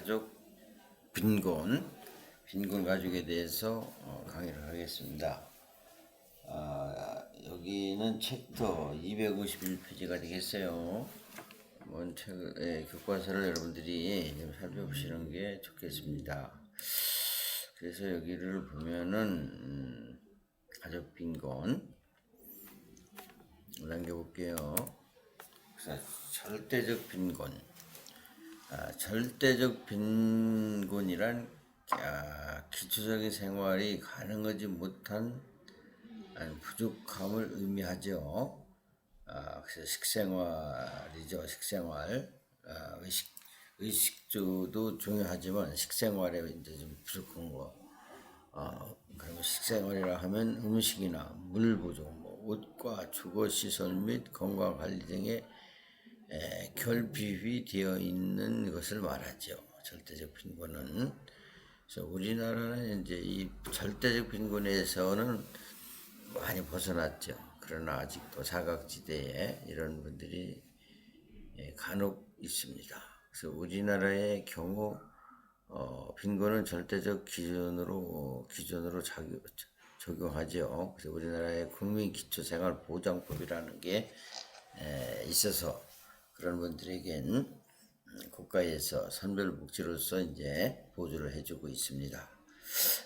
가족 빈곤 가족에 대해서 강의를 하겠습니다. 여기는 챕터 251페이지가 되겠어요. 이번 교과서를 여러분들이 좀 살펴보시는 게 좋겠습니다. 그래서 여기를 보면은 가족 빈곤 남겨볼게요. 그래서 절대적 빈곤. 절대적 빈곤이란 기초적인 생활이 가능하지 못한 부족함을 의미하죠. 그래서 식생활이죠. 식생활. 의식주도 중요하지만 식생활에 이제 좀 부족한 거. 그리고 식생활이라 하면 음식이나 물 부족, 옷과 주거 시설 및 건강 관리 등의 결핍이 되어 있는 것을 말하죠. 절대적 빈곤은. 그래서 우리나라는 이제 이 절대적 빈곤에서는 많이 벗어났죠. 그러나 아직도 사각지대에 이런 분들이 간혹 있습니다. 그래서 우리나라의 경우 빈곤은 절대적 기준으로 적용하죠. 그래서 우리나라의 국민기초생활보장법이라는 게 있어서 그런 분들에겐 국가에서 선별복지로서 이제 보조를 해주고 있습니다.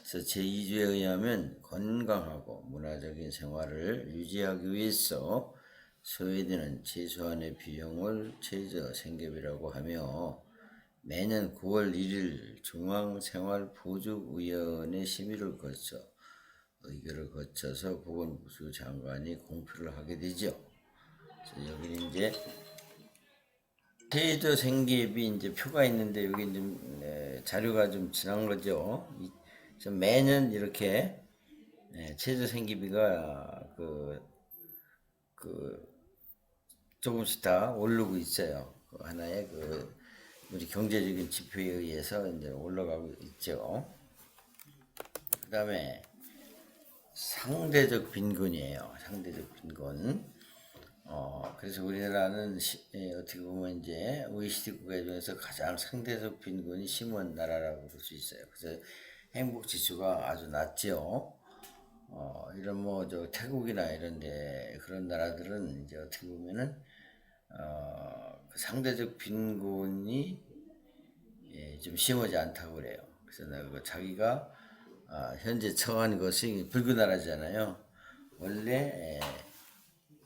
그래서 제2조에 의하면 건강하고 문화적인 생활을 유지하기 위해서 소요되는 최소한의 비용을 최저생계비라고 하며 매년 9월 1일 중앙생활보조위원회 심의를 거쳐 의결을 거쳐서 보건복지부 장관이 공표를 하게 되죠. 여기는 이제 최저생계비 이제 표가 있는데 여기 좀 자료가 좀 지난 거죠. 매년 이렇게 최저생계비가 조금씩 다 오르고 있어요. 하나의 우리 경제적인 지표에 의해서 이제 올라가고 있죠. 그 다음에 상대적 빈곤이에요. 상대적 빈곤. 그래서 우리나라는 어떻게 보면 이제 OECD 국가 중에서 가장 상대적 빈곤이 심한 나라라고 볼 수 있어요. 그래서 행복 지수가 아주 낮죠. 이런 태국이나 이런데 그런 나라들은 이제 어떻게 보면은 그 상대적 빈곤이 좀 심하지 않다고 그래요. 그래서 자기가 현재 처한 것이 불교 나라잖아요. 원래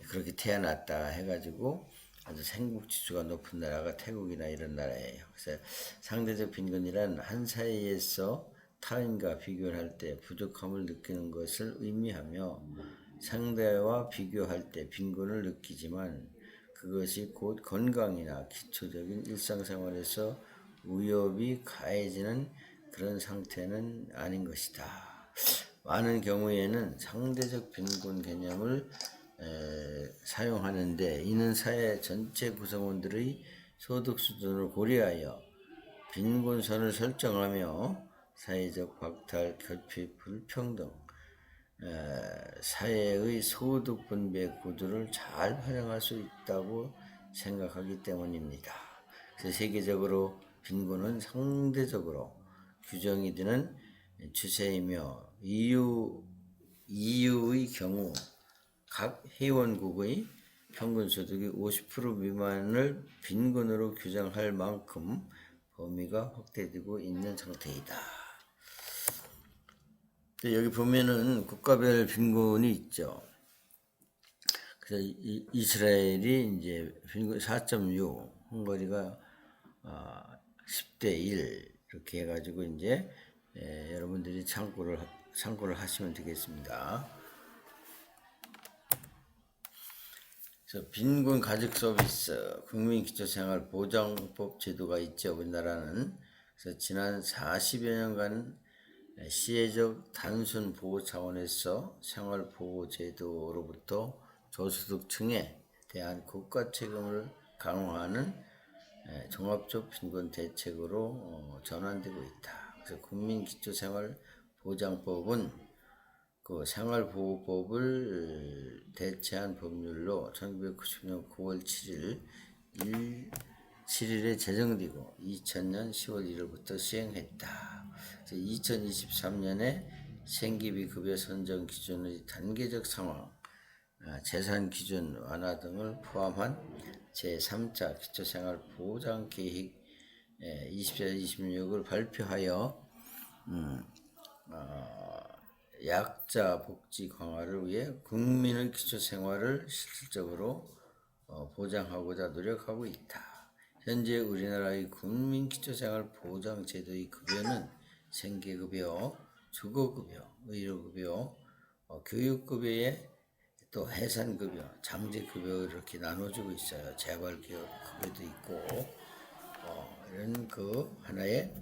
그렇게 태어났다 해가지고 아주 행복 지수가 높은 나라가 태국이나 이런 나라예요. 그래서 상대적 빈곤이란 한 사회에서 타인과 비교를 할 때 부족함을 느끼는 것을 의미하며 상대와 비교할 때 빈곤을 느끼지만 그것이 곧 건강이나 기초적인 일상생활에서 위협이 가해지는 그런 상태는 아닌 것이다. 많은 경우에는 상대적 빈곤 개념을 사용하는데 이는 사회 전체 구성원들의 소득 수준을 고려하여 빈곤선을 설정하며 사회적 박탈, 결핍, 불평등, 사회의 소득 분배 구조를 잘 활용할 수 있다고 생각하기 때문입니다. 그래서 세계적으로 빈곤은 상대적으로 규정이 되는 추세이며 EU의 경우 각 회원국의 평균 소득이 50% 미만을 빈곤으로 규정할 만큼 범위가 확대되고 있는 상태이다. 여기 보면은 국가별 빈곤이 있죠. 그래서 이스라엘이 이제 빈곤 4.6, 헝가리가 10대 1 이렇게 해가지고 이제 여러분들이 참고를 하시면 되겠습니다. 그래서 빈곤 가족 서비스, 국민기초생활보장법 제도가 있죠. 우리나라는. 그래서 지난 40여 년간 시혜적 단순 보호 차원에서 생활보호제도로부터 저소득층에 대한 국가 책임을 강화하는 종합적 빈곤 대책으로 전환되고 있다. 그래서 국민기초생활보장법은 그 생활보호법을 대체한 법률로 1990년 9월 7일 7일에 제정되고 2000년 10월 1일부터 시행했다. 2023년에 생계비 급여 선정 기준의 단계적 상황, 재산 기준 완화 등을 포함한 제3차 기초생활보장계획 24-26을 발표하여 약자 복지 강화를 위해 국민의 기초생활을 실질적으로 보장하고자 노력하고 있다. 현재 우리나라의 국민 기초생활 보장 제도의 급여는 생계급여, 주거급여, 의료급여, 교육급여에 또 해산급여, 장제급여 이렇게 나눠주고 있어요. 재활급여도 있고 이런 그 하나의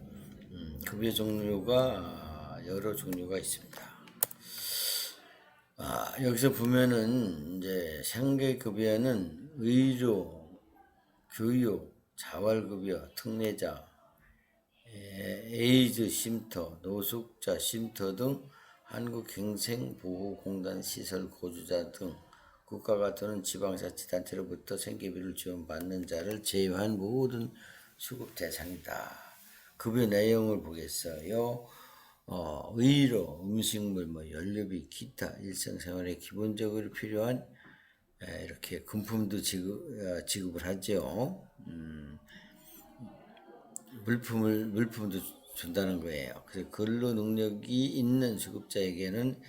급여 종류가 여러 종류가 있습니다. 여기서 보면은 이제 생계급여는 의료, 교육, 자활급여, 특례자, 에이즈 쉼터, 노숙자 쉼터 등 한국행생보호공단 시설 거주자 등 국가가 또는 지방자치단체로부터 생계비를 지원받는 자를 제외한 모든 수급 대상이다. 급여 내용을 보겠어요. 의료, 음식물, 연료비, 기타 일상생활에 기본적으로 필요한 이렇게 금품도 지급을 하죠. 물품도 준다는 거예요. 그래서 근로 능력이 있는 수급자에게는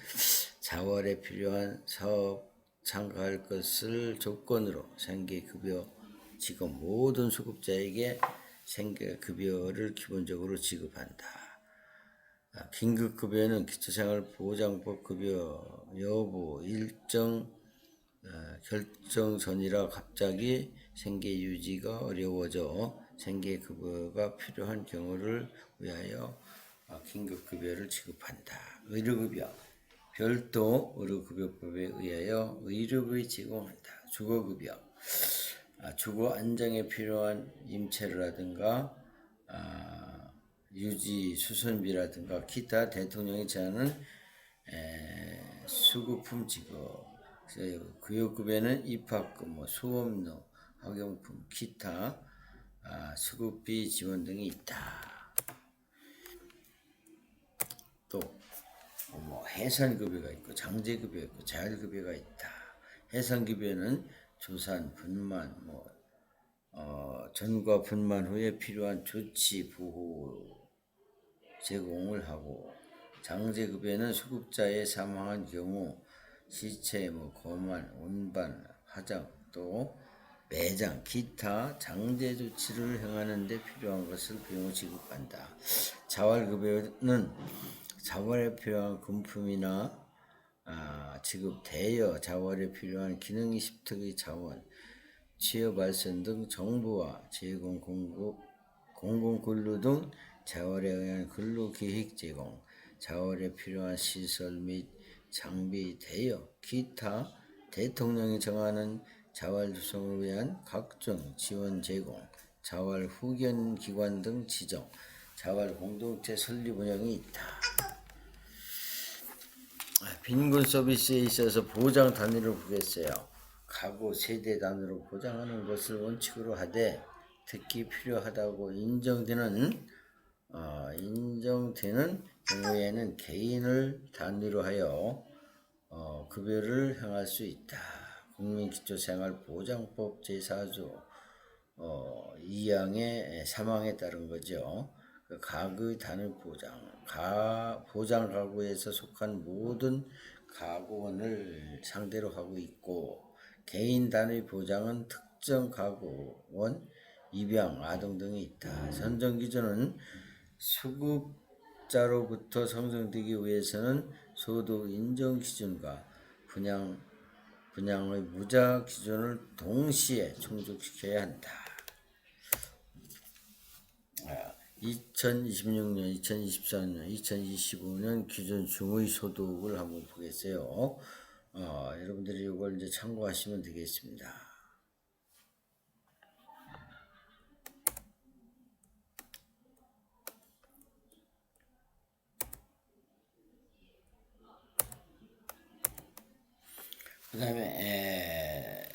자활에 필요한 사업 참가할 것을 조건으로 생계급여 지급 모든 수급자에게 생계급여를 기본적으로 지급한다. 긴급급여는 기초생활보장법 급여 여부 일정 결정 전이라 갑자기 생계 유지가 어려워져 생계급여가 필요한 경우를 위하여 긴급급여를 지급한다. 의료급여 별도 의료급여법에 의하여 의료비 제공한다. 주거급여 주거 안정에 필요한 임차료라든가 유지 수선비라든가 기타 대통령이 제하는 수급품 지급. 교육급여는 입학금, 수업료, 학용품, 기타 수급비 지원 등이 있다. 또 해산급여가 있고 장제급여가 있고 자율급여가 있다. 해산급여는 조산, 분만, 전과 분만 후에 필요한 조치 보호 제공을 하고 장제급여는 수급자의 사망한 경우 시체, 거만, 운반, 화장, 또 매장, 기타 장제 조치를 행하는 데 필요한 것을 비용을 지급한다. 자활급여는 자활에 필요한 금품이나 지급 대여, 자활에 필요한 기능 습득의 자원, 취업 발전 등 정부와 제공 공공근로 등 자활에 의한 근로계획 제공, 자활에 필요한 시설 및 장비 대여, 기타 대통령이 정하는 자활 조성을 위한 각종 지원 제공, 자활 후견기관 등 지정, 자활 공동체 설립 운영이 있다. 빈곤 서비스에 있어서 보장 단위를 보겠어요. 가구 세대 단위로 보장하는 것을 원칙으로 하되 특히 필요하다고 인정되는 경우에는 개인을 단위로 하여 급여를 행할 수 있다. 국민기초생활보장법 제4조 2항의 3항에 따른 거죠. 가구 단위 보장 가구에서 속한 모든 가구원을 상대로 하고 있고 개인 단위 보장은 특정 가구원, 입양, 아동 등이 있다. 선정 기준은 수급자로부터 선정되기 위해서는 소득 인정 기준과 분양의 무자 기준을 동시에 충족시켜야 한다. 2026년, 2024년, 2025년 기준 중의 소득을 한번 보겠어요. 여러분들이 이걸 이제 참고하시면 되겠습니다. 그 다음에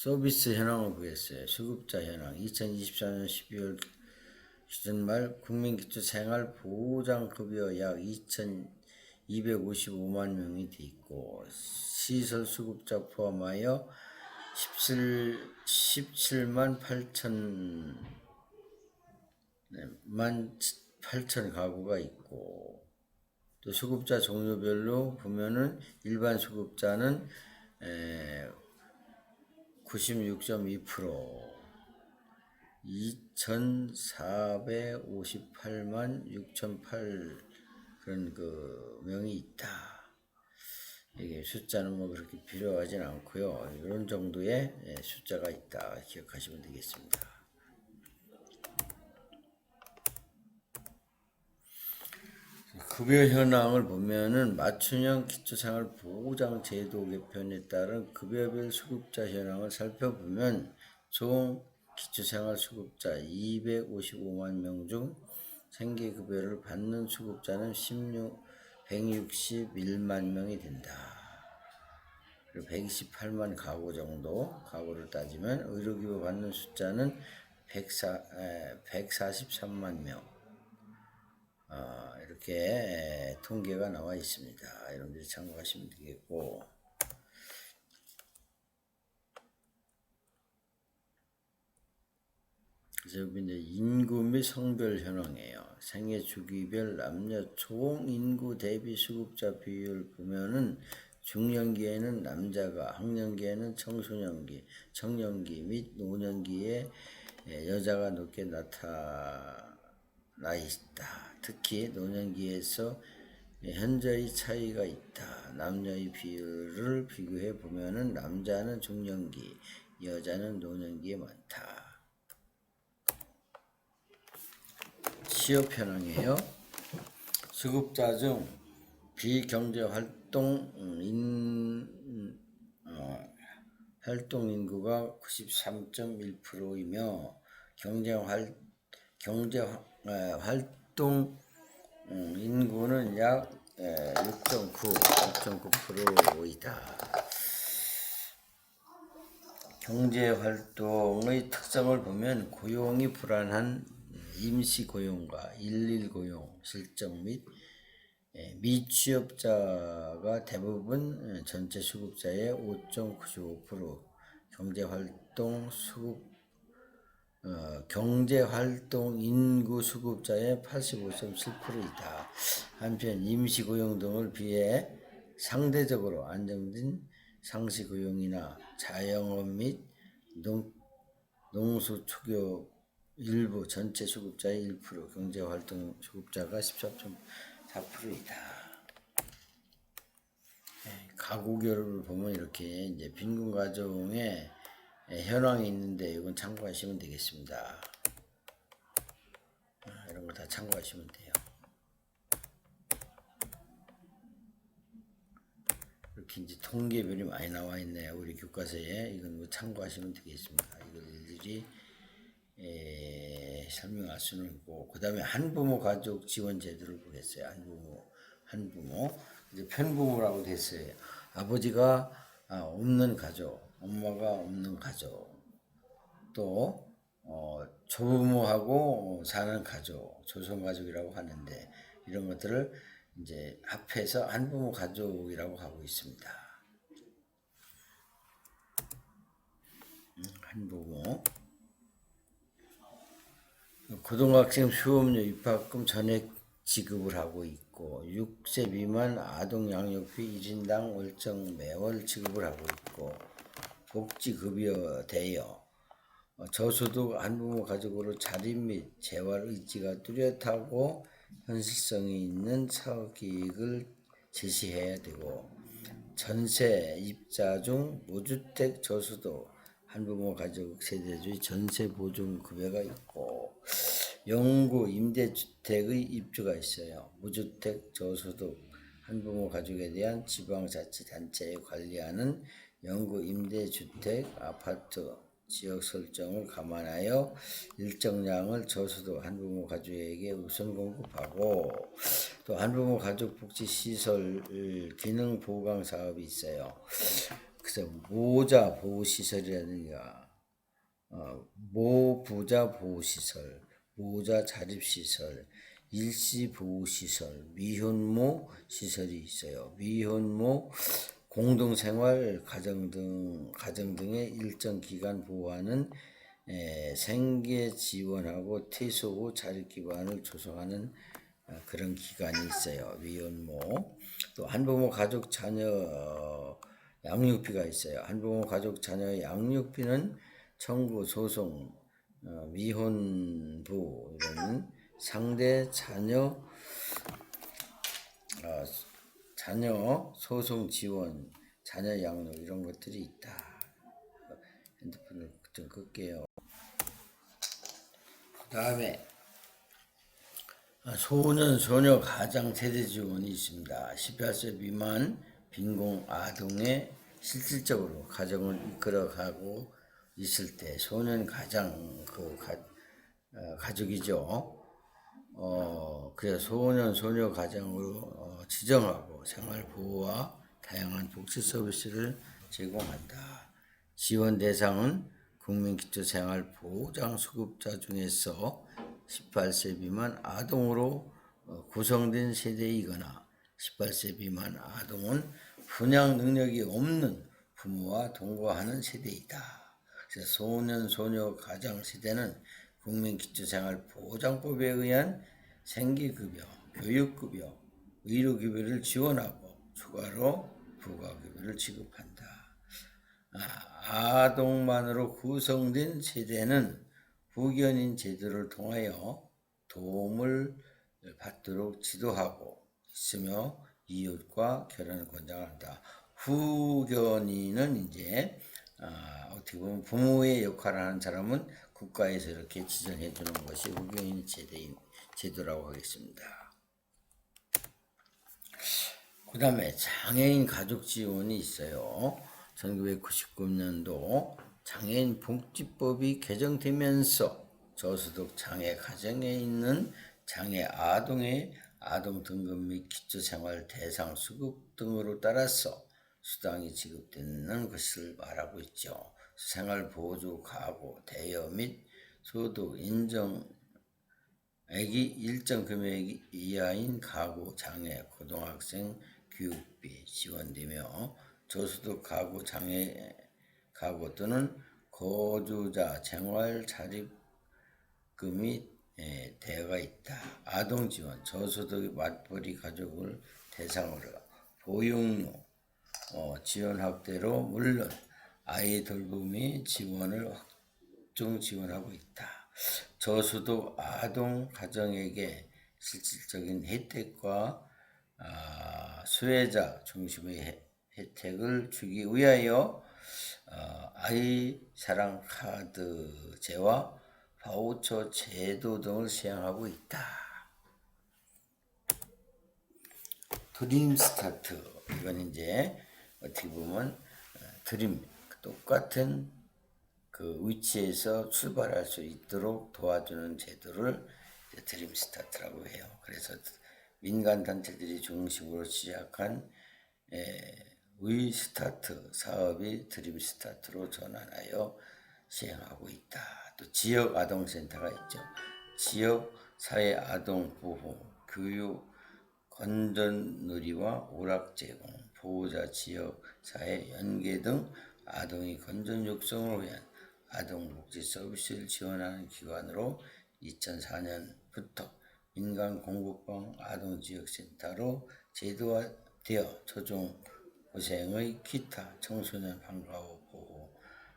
서비스 현황을 보겠어요. 수급자 현황 2024년 12월 기준 말 국민기초생활보장급여 약 2,255만 명이 돼 있고 시설 수급자 포함하여 17만 8천 가구가 있고 또 수급자 종류별로 보면은 일반 수급자는 96.2%, 2,458만 6,008 그런 그 명이 있다. 이게 숫자는 뭐 그렇게 필요하진 않고요. 이런 정도의 숫자가 있다 기억하시면 되겠습니다. 급여 현황을 보면은 맞춤형 기초생활보장제도 개편에 따른 급여별 수급자 현황을 살펴보면 총 기초생활수급자 255만 명 중 생계급여를 받는 수급자는 161만 명이 된다. 그리고 128만 가구 정도 가구를 따지면 의료기부 받는 숫자는 143만 명. 이렇게 통계가 나와 있습니다. 여러분들이 참고하시면 되겠고, 그래서 이제 인구 및 성별 현황이에요. 생애 주기별 남녀 총 인구 대비 수급자 비율 보면은 중년기에는 남자가, 학년기에는 청소년기, 청년기 및 노년기에 여자가 높게 나타나 있다. 특히 노년기에서 현저히 차이가 있다. 남녀의 비율을 비교해 보면은 남자는 중년기, 여자는 노년기에 많다. 취업 현황이에요. 수급자 중 비경제활동 인구가 93.1%이며 경제활동 인구는 약 6.9%이다. 경제활동의 특성을 보면 고용이 불안한 임시고용과 일일고용, 실적 및 미취업자가 대부분 전체 수급자의 5.95%, 경제활동 인구 수급자의 85.7%이다. 한편 임시고용 등을 비해 상대적으로 안정된 상시고용이나 자영업 및 농수초교 일부 전체 수급자의 1%, 경제활동 수급자가 14.4%이다. 가구별을 보면 이렇게 이제 빈곤 가정의 현황이 있는데 이건 참고하시면 되겠습니다. 이런 거 다 참고하시면 돼요. 이렇게 이제 통계별이 많이 나와 있네요. 우리 교과서에 이건 뭐 참고하시면 되겠습니다. 이걸 일일이 설명할 수는 있고, 그 다음에 한부모 가족 지원 제도를 보겠어요. 한부모. 이제 편부모라고 됐어요. 아버지가 없는 가족, 엄마가 없는 가족, 또 조부모하고 사는 가족, 조선가족이라고 하는데 이런 것들을 이제 합해서 한부모 가족이라고 하고 있습니다. 한부모. 고등학생 수업료 입학금 전액 지급을 하고 있고 6세 미만 아동 양육비 1인당 월정 매월 지급을 하고 있고 복지급여 대여 저소득 한부모 가족으로 자립 및 재활 의지가 뚜렷하고 현실성이 있는 사업계획을 제시해야 되고 전세 입자 중 무주택 저소득 한부모 가족 세대주의 전세 보증 급여가 있고 영구 임대주택의 입주가 있어요. 무주택 저소득 한부모 가족에 대한 지방자치단체에 관리하는 영구 임대주택 아파트 지역 설정을 감안하여 일정량을 저소득 한부모 가족에게 우선 공급하고 또 한부모 가족 복지시설 기능 보강 사업이 있어요. 그래서 모자 보호시설이라든가 모부자 보호시설, 모자 자립시설, 일시보호시설, 미혼모 시설이 있어요. 미혼모 공동생활 가정 등의 일정 기간 보호하는 생계 지원하고 퇴소 후 자립 기반을 조성하는 그런 기관이 있어요. 미혼모. 또 한부모 가족 자녀 양육비가 있어요. 한부모 가족 자녀 양육비는 청구 소송 미혼부 이런 상대 자녀 소송 지원, 자녀 양육 이런 것들이 있다. 핸드폰을 좀 끌게요. 그 다음에 소년, 소녀 가장 세대 지원이 있습니다. 18세 미만 빈곤 아동의 실질적으로 가정을 이끌어가고 있을 때 소년 가장 가족이죠. 그래서 소년, 소녀 가정으로 지정하고 생활 보호와 다양한 복지 서비스를 제공한다. 지원 대상은 국민기초생활보장수급자 중에서 18세 미만 아동으로 구성된 세대이거나 18세 미만 아동은 분양 능력이 없는 부모와 동거하는 세대이다. 그래서 소년, 소녀 가장 세대는 국민기초생활보장법에 의한 생계급여, 교육급여, 의료급여를 지원하고 추가로 부가급여를 지급한다. 아동만으로 구성된 세대는 후견인 제도를 통하여 도움을 받도록 지도하고 있으며 이웃과 결혼 권장을 한다. 후견인은 이제 어떻게 보면 부모의 역할을 하는 사람은 국가에서 이렇게 지정해 주는 것이 후견인 제도라고 하겠습니다. 그 다음에 장애인 가족 지원이 있어요. 1999년도 장애인 복지법이 개정되면서 저소득 장애 가정에 있는 장애 아동의 아동 등급 및 기초생활 대상 수급 등으로 따라서 수당이 지급되는 것을 말하고 있죠. 생활보조 가구 대여 및 소득 인정액이 일정 금액 이하인 가구 장애 고등학생 교육비 지원되며 저소득 가구 장애 가구 또는 거주자 생활 자립금이 대여가 있다. 아동 지원 저소득 맞벌이 가족을 대상으로 보육료 지원 확대로 물론 아이 돌봄이 지원을 확정 지원하고 있다. 저소득 아동 가정에게 실질적인 혜택과 수혜자 중심의 혜택을 주기 위하여 아이 사랑 카드제와 바우처 제도 등을 시행하고 있다. 드림 스타트 이건 이제 어떻게 보면 드림 똑같은 그 위치에서 출발할 수 있도록 도와주는 제도를 드림 스타트라고 해요. 그래서 민간 단체들이 중심으로 시작한 위스타트 사업이 드림 스타트로 전환하여 시행하고 있다. 또 지역 아동센터가 있죠. 지역 사회 아동 보호, 교육, 건전 누리와 오락 제공, 보호자 지역 사회 연계 등 아동의 건전 육성을 위한 아동복지 서비스를 지원하는 기관으로 2004년부터 민간 공급형 아동지역센터로 제도화되어 초중고생의 기타 청소년 방과 후 보호,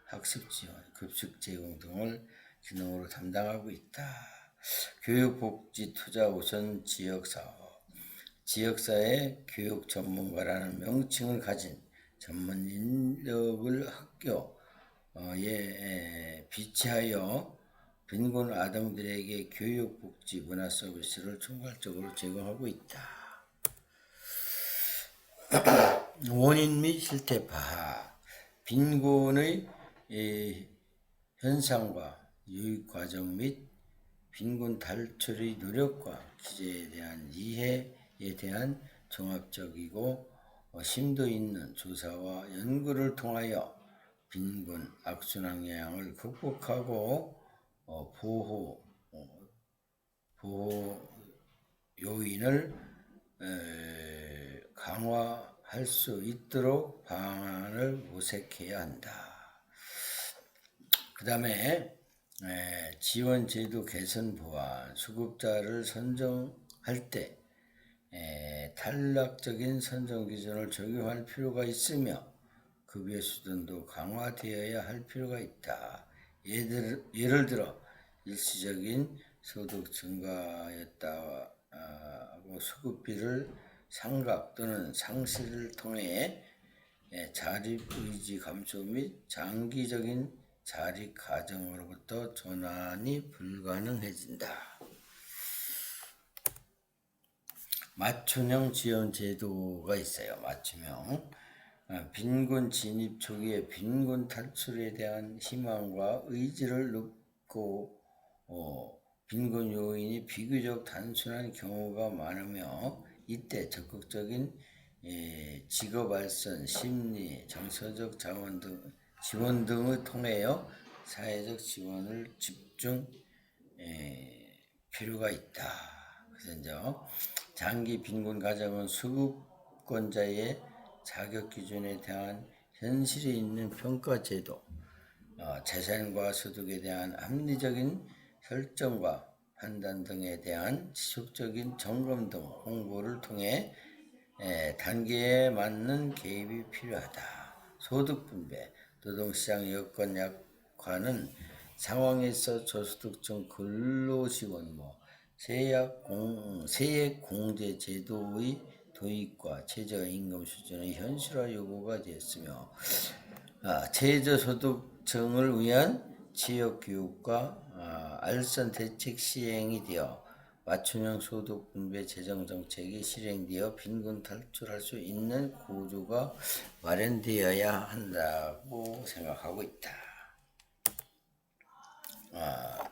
학습 지원, 급식 제공 등을 기능으로 담당하고 있다. 교육복지 투자 우선 지역사업 지역사회 교육 전문가라는 명칭을 가진 전문 인력을 학교에 비치하여 빈곤 아동들에게 교육, 복지, 문화 서비스를 총괄적으로 제공하고 있다. 원인 및 실태 파악 빈곤의 현상과 유익 과정 및 빈곤 탈출의 노력과 기제에 대한 이해에 대한 종합적이고 심도 있는 조사와 연구를 통하여 빈곤, 악순환 영향을 극복하고 보호 요인을 강화할 수 있도록 방안을 모색해야 한다. 그 다음에 지원 제도 개선 보완, 수급자를 선정할 때 탈락적인 선정 기준을 적용할 필요가 있으며 급여 수준도 강화되어야 할 필요가 있다. 예를 들어 일시적인 소득 증가였다고 수급비를 상각 또는 상실을 통해 자립의지 감소 및 장기적인 자립 가정으로부터 전환이 불가능해진다. 맞춤형 지원 제도가 있어요. 맞춤형. 빈곤 진입 초기에 빈곤 탈출에 대한 희망과 의지를 높고 빈곤 요인이 비교적 단순한 경우가 많으며 이때 적극적인 직업 발전, 심리, 정서적 지원 등을 통하여 사회적 지원을 집중 필요가 있다. 그래서 이제 장기 빈곤 가정은 수급권자의 자격 기준에 대한 현실이 있는 평가 제도, 재산과 소득에 대한 합리적인 설정과 판단 등에 대한 지속적인 점검 등 홍보를 통해 단계에 맞는 개입이 필요하다. 소득 분배, 노동시장 여건 약화는 상황에서 저소득층 근로지원, 세액 공제 제도의 도입과 최저임금 수준의 현실화 요구가 되었으며 최저소득층을 위한 지역교육과 알선 대책 시행이 되어 맞춤형 소득 분배 재정 정책이 실행되어 빈곤 탈출할 수 있는 구조가 마련되어야 한다고 생각하고 있다.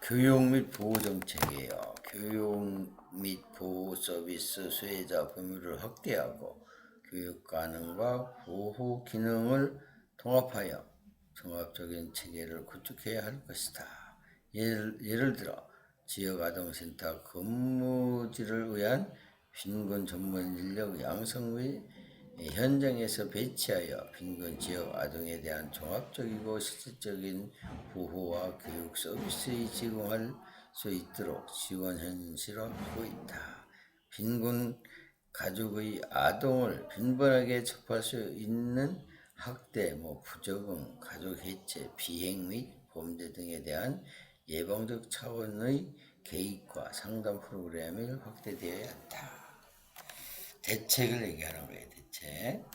교육 및 보호 정책이에요. 교육 및 보호 서비스 수혜자 범위를 확대하고 교육 가능과 보호 기능을 통합하여 종합적인 체계를 구축해야 할 것이다. 예를 들어 지역아동센터 근무지를 위한 빈곤 전문 인력 양성 및 현장에서 배치하여 빈곤 지역 아동에 대한 종합적이고 실질적인 보호와 교육 서비스를 제공할 수 있도록 지원 현실화하고 있다. 빈곤 가족의 아동을 빈번하게 접할 수 있는 학대, 부적응, 가족 해체, 비행 및 범죄 등에 대한 예방적 차원의 개입과 상담 프로그램이 확대되어야 한다. 대책을 얘기하는 거예요. 대책.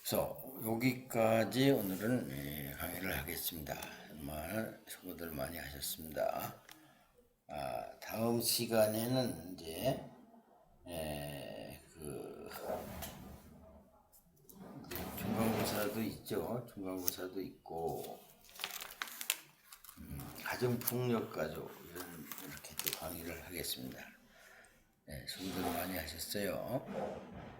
그래서 여기까지 오늘은 강의를 하겠습니다. 정말 수고들 많이 하셨습니다. 다음 시간에는 이제 중간고사도 있죠. 중간고사도 있고 가정폭력 가족 이렇게 또 강의를 하겠습니다. 수고들 많이 하셨어요.